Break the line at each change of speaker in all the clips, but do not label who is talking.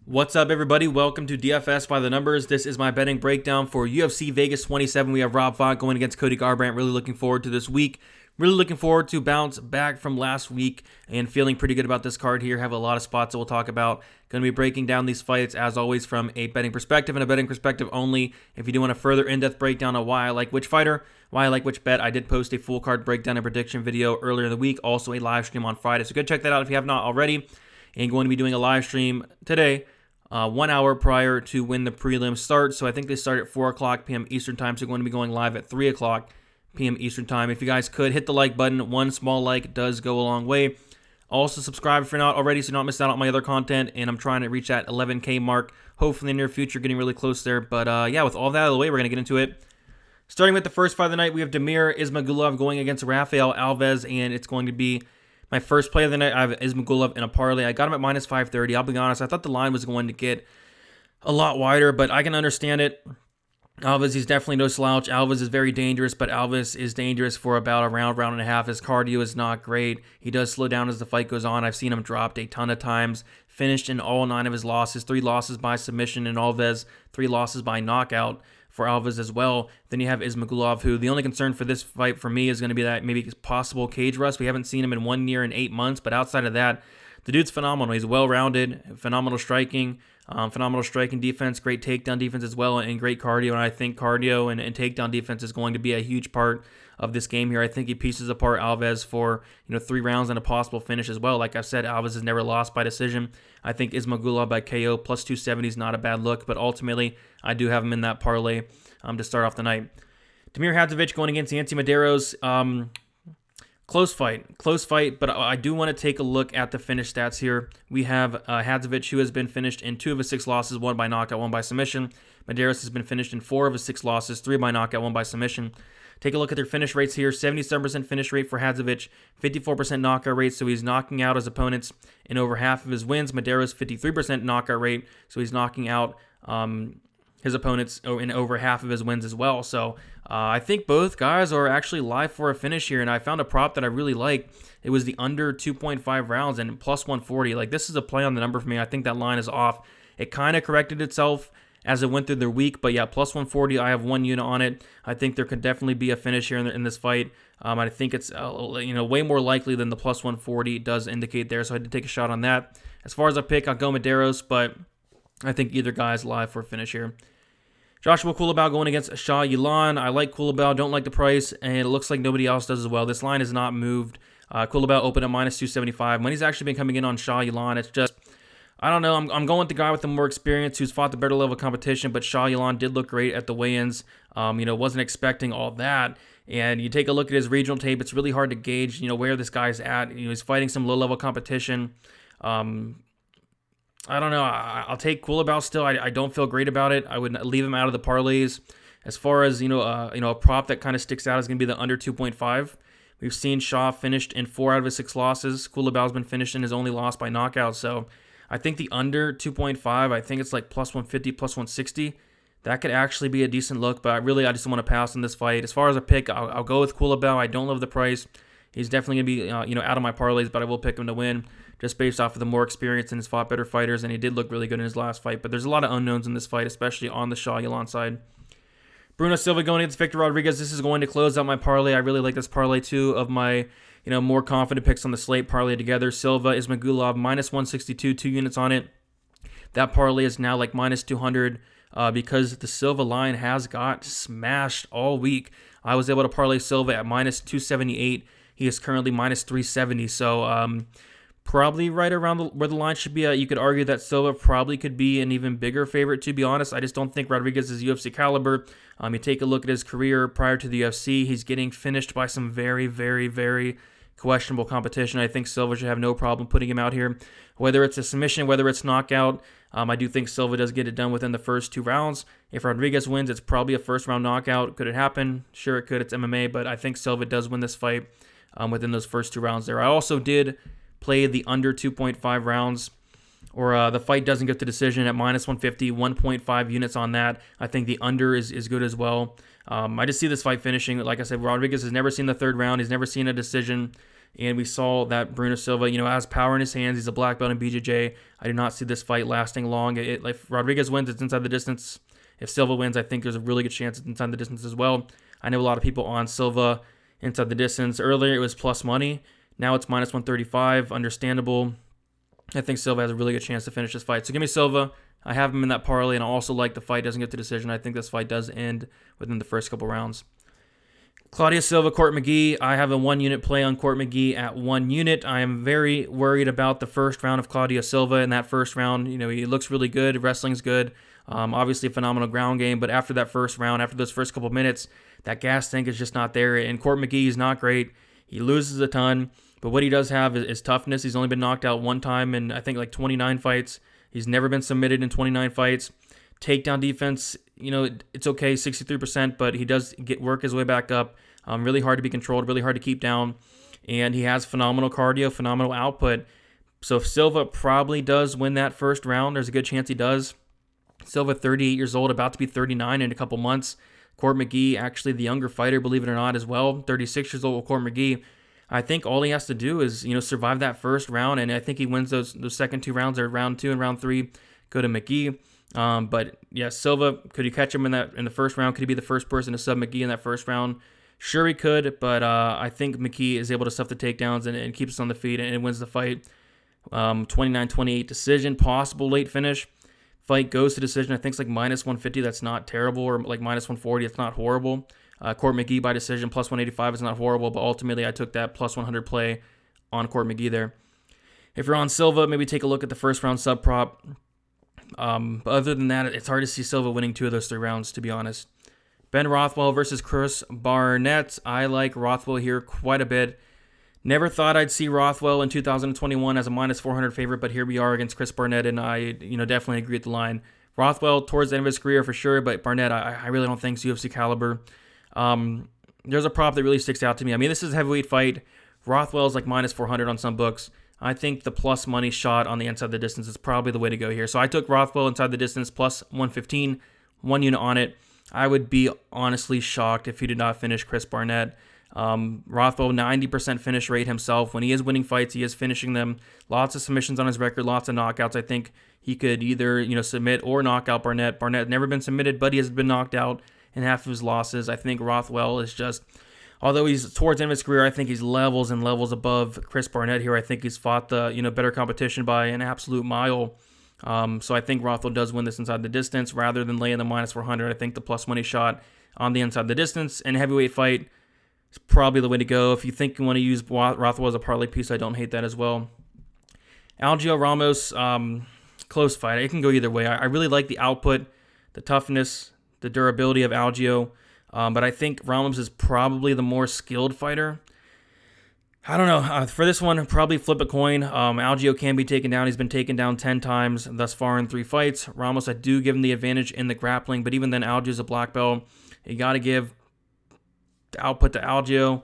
What's up, everybody? Welcome to DFS by the Numbers. This is my betting breakdown for UFC Vegas 27. We have Rothwell going against Cody Garbrandt. Really looking forward to this week. Really looking forward to bounce back from last week and feeling pretty good about this card here. Have a lot of spots that we'll talk about. Going to be breaking down these fights, as always, from a betting perspective and a betting perspective only. If you do want a further in-depth breakdown of why I like which fighter, why I like which bet, I did post a full card breakdown and prediction video earlier in the week. Also a live stream on Friday. So go check that out if you have not already. And going to be doing a live stream today. 1 hour prior to when the prelims start. So I think they start at 4 o'clock p.m. Eastern time. So we're going to be going live at 3 o'clock p.m. Eastern time. If you guys could, hit the like button. One small like does go a long way. Also, subscribe if you're not already so you don't miss out on my other content. And I'm trying to reach that 11K mark. Hopefully in the near future, getting really close there. But yeah, with all that out of the way, we're going to get into it. Starting with the first fight of the night, we have Ismaglov going against Rafael Alves. And it's going to be my first play of the night. I have Ismaglov in a parlay. I got him at minus 530. I'll be honest, I thought the line was going to get a lot wider, but I can understand it. Alves, he's definitely no slouch. Alves is very dangerous, but Alves is dangerous for about a round and a half. His cardio is not great. He does slow down as the fight goes on. I've seen him dropped a ton of times. Finished in all 9 of his losses. 3 losses by submission in Alves. 3 losses by knockout for Alves as well. Then you have Ismaglov, who the only concern for this fight for me is going to be that maybe possible cage rust. We haven't seen him in 1 year and 8 months, but outside of that, the dude's phenomenal. He's well-rounded, phenomenal striking defense, great takedown defense as well, and great cardio. And I think cardio and takedown defense is going to be a huge part of this game here. I think he pieces apart Alves for 3 rounds and a possible finish as well. Like I've said, Alves has never lost by decision. I think Ismaglov by KO plus 270 is not a bad look, but ultimately I do have him in that parlay to start off the night. Hadzovich going against Yancy Medeiros. Close fight, but I do want to take a look at the finish stats here. We have Hadzovich, who has been finished in 2 of his 6 losses, 1 by knockout, 1 by submission. Medeiros has been finished in 4 of his 6 losses, 3 by knockout, 1 by submission. Take a look at their finish rates here. 77% finish rate for Hadzovich, 54% knockout rate, so he's knocking out his opponents in over half of his wins. Medeiros, 53% knockout rate, so he's knocking out his opponents in over half of his wins as well. So I think both guys are actually live for a finish here, and I found a prop that I really like. It was the under 2.5 rounds and plus 140. Like, this is a play on the number for me. I think that line is off. It kind of corrected itself as it went through their week, but yeah, plus 140, I have 1 unit on it. I think there could definitely be a finish here in this fight. I think it's way more likely than the plus 140 does indicate there, so I had to take a shot on that. As far as a pick, I'll go Medeiros, but I think either guy is live for a finish here. Joshua Culibao going against Shah Yilan. I like Culibao, don't like the price, and it looks like nobody else does as well. This line is not moved. Culibao opened at minus 275. When he's actually been coming in on Shah Yilan, it's just, I don't know. I'm going with the guy with the more experience who's fought the better level of competition, but Shah Yilan did look great at the weigh-ins. Wasn't expecting all that. And you take a look at his regional tape, it's really hard to gauge, where this guy's at. He's fighting some low-level competition. I don't know. I'll take Culibao still. I don't feel great about it. I would leave him out of the parlays. As far as a prop that kind of sticks out is going to be the under 2.5. We've seen Shaw finished in 4 out of his 6 losses. Culibao's been finished in his only loss by knockout. So I think the under 2.5. I think it's like plus 150, plus 160. That could actually be a decent look. But I just want to pass on this fight. As far as a pick, I'll go with Culibao. I don't love the price. He's definitely going to be out of my parlays, but I will pick him to win just based off of the more experience and has fought better fighters, and he did look really good in his last fight. But there's a lot of unknowns in this fight, especially on the Shah Yilan side. Bruno Silva going against Victor Rodriguez. This is going to close out my parlay. I really like this parlay too of my more confident picks on the slate parlay together. Silva, Ismaglov, minus 162, 2 units on it. That parlay is now like minus 200 because the Silva line has got smashed all week. I was able to parlay Silva at minus 278. He is currently minus 370. So probably right around where the line should be at. You could argue that Silva probably could be an even bigger favorite, to be honest. I just don't think Rodriguez is UFC caliber. You take a look at his career prior to the UFC, he's getting finished by some very, very, very questionable competition. I think Silva should have no problem putting him out here. Whether it's a submission, whether it's knockout, I do think Silva does get it done within the first 2 rounds. If Rodriguez wins, it's probably a first-round knockout. Could it happen? Sure, it could. It's MMA, but I think Silva does win this fight within those first 2 rounds there. I also did play the under 2.5 rounds, or the fight doesn't get to decision at minus 150, 1.5 units on that. I think the under is good as well. I just see this fight finishing. Like I said, Rodriguez has never seen the 3rd round. He's never seen a decision. And we saw that Bruno Silva, has power in his hands. He's a black belt in BJJ. I do not see this fight lasting long. If Rodriguez wins, it's inside the distance. If Silva wins, I think there's a really good chance it's inside the distance as well. I know a lot of people on Silva inside the distance. Earlier, it was plus money. Now it's minus 135. Understandable. I think Silva has a really good chance to finish this fight. So give me Silva. I have him in that parlay, and I also like the fight doesn't get to decision. I think this fight does end within the first couple rounds. Claudio Silva, Court McKee. I have a 1-unit play on Court McKee at 1 unit. I am very worried about the first round of Claudio Silva. In that first round, he looks really good. Wrestling's good. Obviously a phenomenal ground game, but after that first round, after those first couple minutes, that gas tank is just not there. And Court McKee is not great. He loses a ton, but what he does have is toughness. He's only been knocked out one time in, I think, like 29 fights. He's never been submitted in 29 fights. Takedown defense, it's okay, 63%, but he does work his way back up. Really hard to be controlled, really hard to keep down. And he has phenomenal cardio, phenomenal output. So Silva probably does win that first round. There's a good chance he does. Silva, 38 years old, about to be 39 in a couple months. Court McKee, actually the younger fighter, believe it or not, as well. 36 years old with Court McKee. I think all he has to do is, survive that first round, and I think he wins those second 2 rounds, or round 2 and round 3 go to McKee. But yeah, Silva, could he catch him in the first round? Could he be the first person to sub McKee in that first round? Sure he could, but I think McKee is able to stuff the takedowns and keeps us on the feet and wins the fight. 29-28 decision, possible late finish. Fight goes to decision. I think it's like minus 150. That's not terrible, or like minus 140. It's not horrible. Court McKee by decision, plus 185 is not horrible, but ultimately I took that plus 100 play on Court McKee there. If you're on Silva, maybe take a look at the first round sub prop. But other than that, it's hard to see Silva winning 2 of those 3 rounds, to be honest. Ben Rothwell versus Chris Barnett. I like Rothwell here quite a bit. Never thought I'd see Rothwell in 2021 as a minus 400 favorite, but here we are against Chris Barnett, and I definitely agree with the line. Rothwell towards the end of his career for sure, but Barnett, I really don't think is UFC caliber. There's a prop that really sticks out to me. I mean, this is a heavyweight fight. Rothwell's like minus 400 on some books. I think the plus money shot on the inside the distance is probably the way to go here. So I took Rothwell inside the distance plus 115, 1 unit on it. I would be honestly shocked if he did not finish Chris Barnett. Rothwell, 90% finish rate himself. When he is winning fights, he is finishing them. Lots of submissions on his record, lots of knockouts. I think he could either submit or knock out Barnett. Barnett never been submitted, but he has been knocked out in half of his losses. I think Rothwell is just, although he's towards the end of his career, I think he's levels and levels above Chris Barnett here. I think he's fought the better competition by an absolute mile. So I think Rothwell does win this inside the distance rather than laying the minus 400. I think the plus money shot on the inside the distance and heavyweight fight is probably the way to go. If you think you want to use Rothwell as a parlay piece, I don't hate that as well. Algio Ramos, close fight. It can go either way. I really like the output, the toughness, the durability of Algio, but I think Ramos is probably the more skilled fighter. I don't know. For this one, probably flip a coin. Algio can be taken down. He's been taken down 10 times thus far in 3 fights. Ramos, I do give him the advantage in the grappling, but even then, Algio's a black belt. You got to give the output to Algio.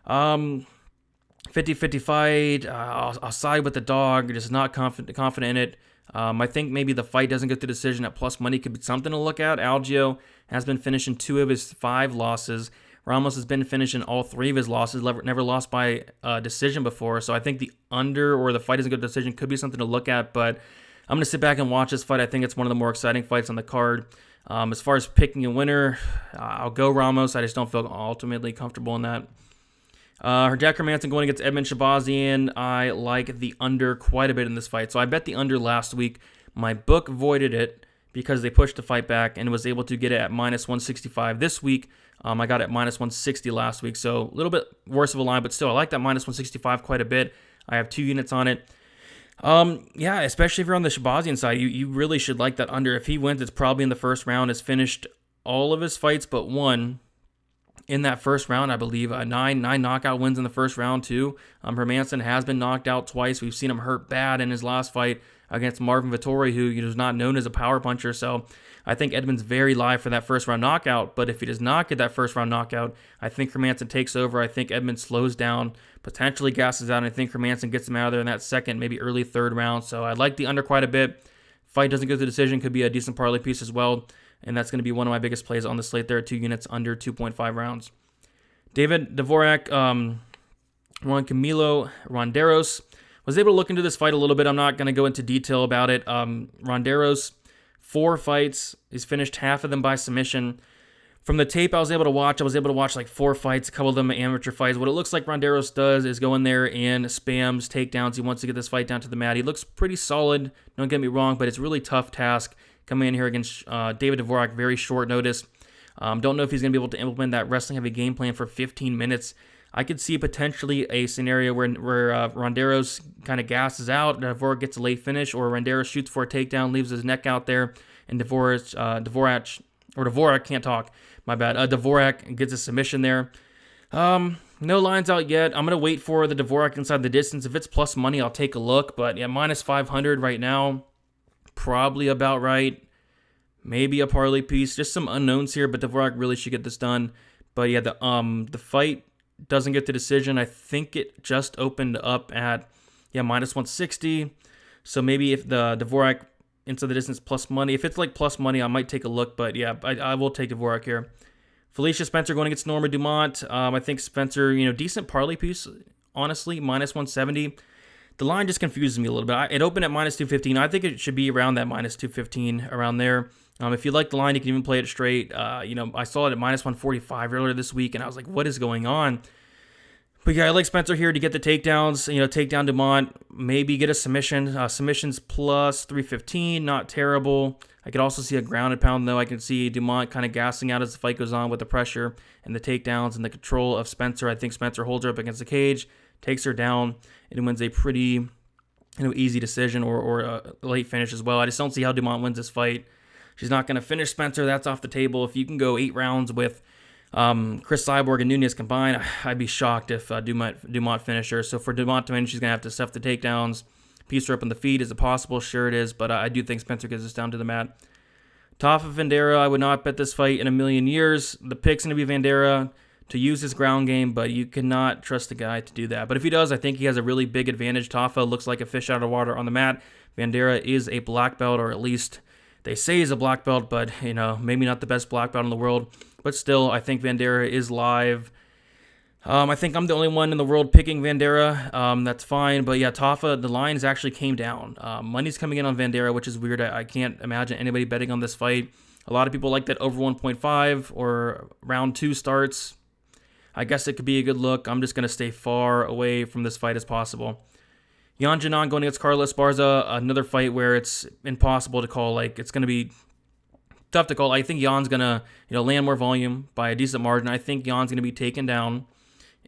50-50 fight. I'll side with the dog. Just not confident in it. I think maybe the fight doesn't get the decision at plus money could be something to look at. Algio has been finishing 2 of his 5 losses. Ramos has been finishing all 3 of his losses, never lost by decision before. So I think the under or the fight isn't a good decision could be something to look at. But I'm going to sit back and watch this fight. I think it's one of the more exciting fights on the card. As far as picking a winner, I'll go Ramos. I just don't feel ultimately comfortable in that. Jack Hermanson going against Edmund Shabazian. I like the under quite a bit in this fight. So I bet the under last week. My book voided it because they pushed the fight back and was able to get it at minus 165 this week. I got it at minus 160 last week, so a little bit worse of a line, but still, I like that minus 165 quite a bit. I have 2 units on it. Yeah, especially if you're on the Shabazian side, you really should like that under. If he wins, it's probably in the first round. Has finished all of his fights but 1 in that first round, I believe. 9 knockout wins in the first round, too. Hermanson has been knocked out twice. We've seen him hurt bad in his last fight against Marvin Vettori, who is not known as a power puncher. So I think Edmund's very live for that first round knockout. But if he does not get that first round knockout, I think Hermanson takes over. I think Edmund slows down, potentially gasses out, and I think Hermanson gets him out of there in that second, maybe early 3rd round. So I like the under quite a bit. Fight doesn't go to the decision, could be a decent parlay piece as well. And that's going to be one of my biggest plays on the slate there, 2 units under 2.5 rounds. David Dvorak, Juan Camilo Ronderos. Was able to look into this fight a little bit. I'm not going to go into detail about it. Ronderos, 4 fights. He's finished half of them by submission. From the tape I was able to watch like 4 fights, a couple of them amateur fights. What it looks like Ronderos does is go in there and spams takedowns. He wants to get this fight down to the mat. He looks pretty solid, don't get me wrong, but it's a really tough task coming in here against David Dvorak, very short notice. Don't know if he's going to be able to implement that wrestling-heavy game plan for 15 minutes. I could see potentially a scenario where Ronderos kind of gasses out, Dvorak gets a late finish, or Ronderos shoots for a takedown, leaves his neck out there, and Dvorak can't talk. My bad. Dvorak gets a submission there. No lines out yet. I'm going to wait for the Dvorak inside the distance. If it's plus money, I'll take a look. But yeah, minus 500 right now. Probably about right. Maybe a parlay piece. Just some unknowns here, but Dvorak really should get this done. But yeah, the fight doesn't get the decision. I think it just opened up at minus 160. So maybe if the Dvorak inside the distance plus money. If it's like plus money, I might take a look, but yeah, I will take Dvorak here. Felicia Spencer going against Norma Dumont. I think Spencer, decent parlay piece, honestly, minus 170. The line just confuses me a little bit. It opened at minus 215. I think it should be around that minus 215, around there. If you like the line, you can even play it straight. I saw it at minus 145 earlier this week, and I was like, what is going on? But yeah, I like Spencer here to get the takedowns, take down Dumont, maybe get a submission. Submissions plus 315, not terrible. I could also see a grounded pound, though. I can see Dumont kind of gassing out as the fight goes on with the pressure and the takedowns and the control of Spencer. I think Spencer holds her up against the cage, takes her down, and wins a pretty easy decision or a late finish as well. I just don't see how Dumont wins this fight. She's not going to finish Spencer. That's off the table. If you can go 8 rounds with Chris Cyborg and Nunez combined, I'd be shocked if Dumont finished her. So for Dumont to win, she's going to have to stuff the takedowns, piece her up in the feet. Is it possible? Sure it is, but I do think Spencer gets us down to the mat. Tafa Vandera, I would not bet this fight in a million years. The pick's going to be Vandera to use his ground game, but you cannot trust the guy to do that. But if he does, I think he has a really big advantage. Tafa looks like a fish out of water on the mat. Vandera is a black belt, or at least they say he's a black belt, but maybe not the best black belt in the world. But still, I think Vandera is live. I think I'm the only one in the world picking Vandera. That's fine. But yeah, Tafa, the lines actually came down. Money's coming in on Vandera, which is weird. I can't imagine anybody betting on this fight. A lot of people like that over 1.5 or round 2 starts. I guess it could be a good look. I'm just going to stay far away from this fight as possible. Yan Jinan going against Carlos Barza, another fight where it's impossible to call. It's going to be tough to call. I think Jan's going to land more volume by a decent margin. I think Jan's going to be taken down.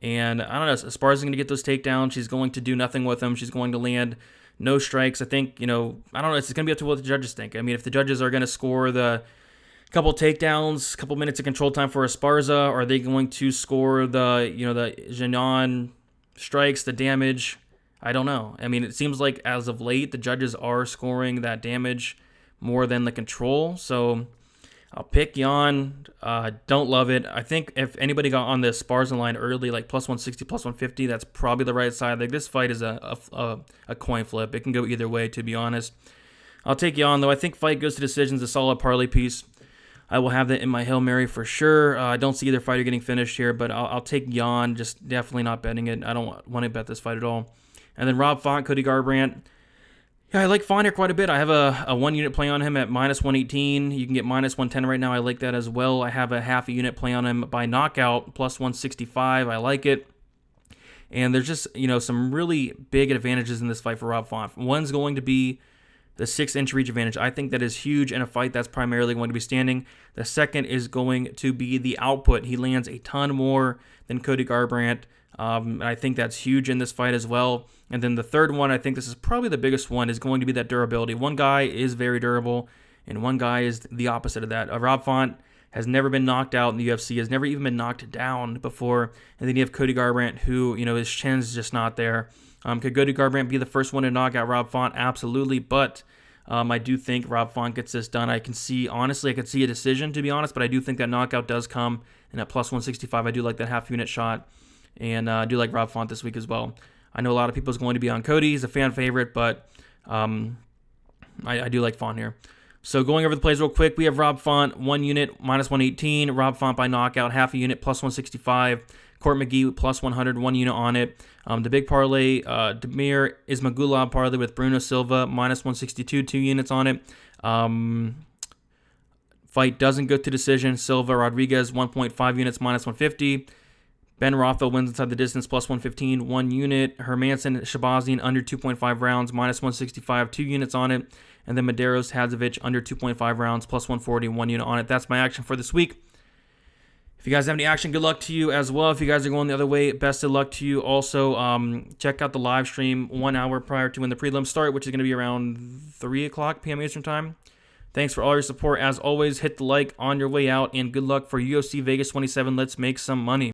And I don't know, Esparza's going to get those takedowns. She's going to do nothing with them. She's going to land no strikes. I think, I don't know, it's going to be up to what the judges think. I mean, if the judges are going to score the couple takedowns, couple minutes of control time for Esparza, are they going to score the Jinan strikes, the damage? I don't know. I mean, it seems like as of late, the judges are scoring that damage more than the control. So I'll pick Yan. Don't love it. I think if anybody got on the Esparza line early, like plus 160, plus 150, that's probably the right side. Like, this fight is a coin flip. It can go either way, to be honest. I'll take Yan, though. I think fight goes to decisions, a solid parlay piece. I will have that in my Hail Mary for sure. I don't see either fighter getting finished here, but I'll take Yan, just definitely not betting it. I don't want to bet this fight at all. And then Rob Font, Cody Garbrandt. Yeah, I like Font here quite a bit. I have a 1 unit play on him at minus 118. You can get minus 110 right now. I like that as well. I have a half a unit play on him by knockout, plus 165. I like it. And there's just, some really big advantages in this fight for Rob Font. One's going to be the 6-inch reach advantage. I think that is huge in a fight that's primarily going to be standing. The second is going to be the output. He lands a ton more than Cody Garbrandt. I think that's huge in this fight as well. And then the third one, I think this is probably the biggest one, is going to be that durability. One guy is very durable, and one guy is the opposite of that. Rob Font has never been knocked out in the UFC, has never even been knocked down before. And then you have Cody Garbrandt, who, his chin's just not there. Could Cody Garbrandt be the first one to knock out Rob Font? Absolutely, but I do think Rob Font gets this done. I could see a decision, to be honest, but I do think that knockout does come. And at plus 165, I do like that half unit shot. And I do like Rob Font this week as well. I know a lot of people is going to be on Cody. He's a fan favorite, but I do like Font here. So going over the plays real quick, we have Rob Font, 1 unit, minus 118. Rob Font by knockout, half a unit, plus 165. Court McKee plus 100, 1 unit on it. The big parlay, Demir Ismaglov parlay with Bruno Silva minus 162, 2 units on it. Fight doesn't go to decision. Silva Rodriguez 1.5 units minus 150. Ben Rothwell wins inside the distance plus 115, 1 unit. Hermanson Shabazzian under 2.5 rounds minus 165, 2 units on it. And then Medeiros Hadzovich under 2.5 rounds plus 140, 1 unit on it. That's my action for this week. If you guys have any action, good luck to you as well. If you guys are going the other way, best of luck to you. Also, check out the live stream 1 hour prior to when the prelims start, which is going to be around 3 o'clock p.m. Eastern Time. Thanks for all your support. As always, hit the like on your way out, and good luck for UFC Vegas 27. Let's make some money.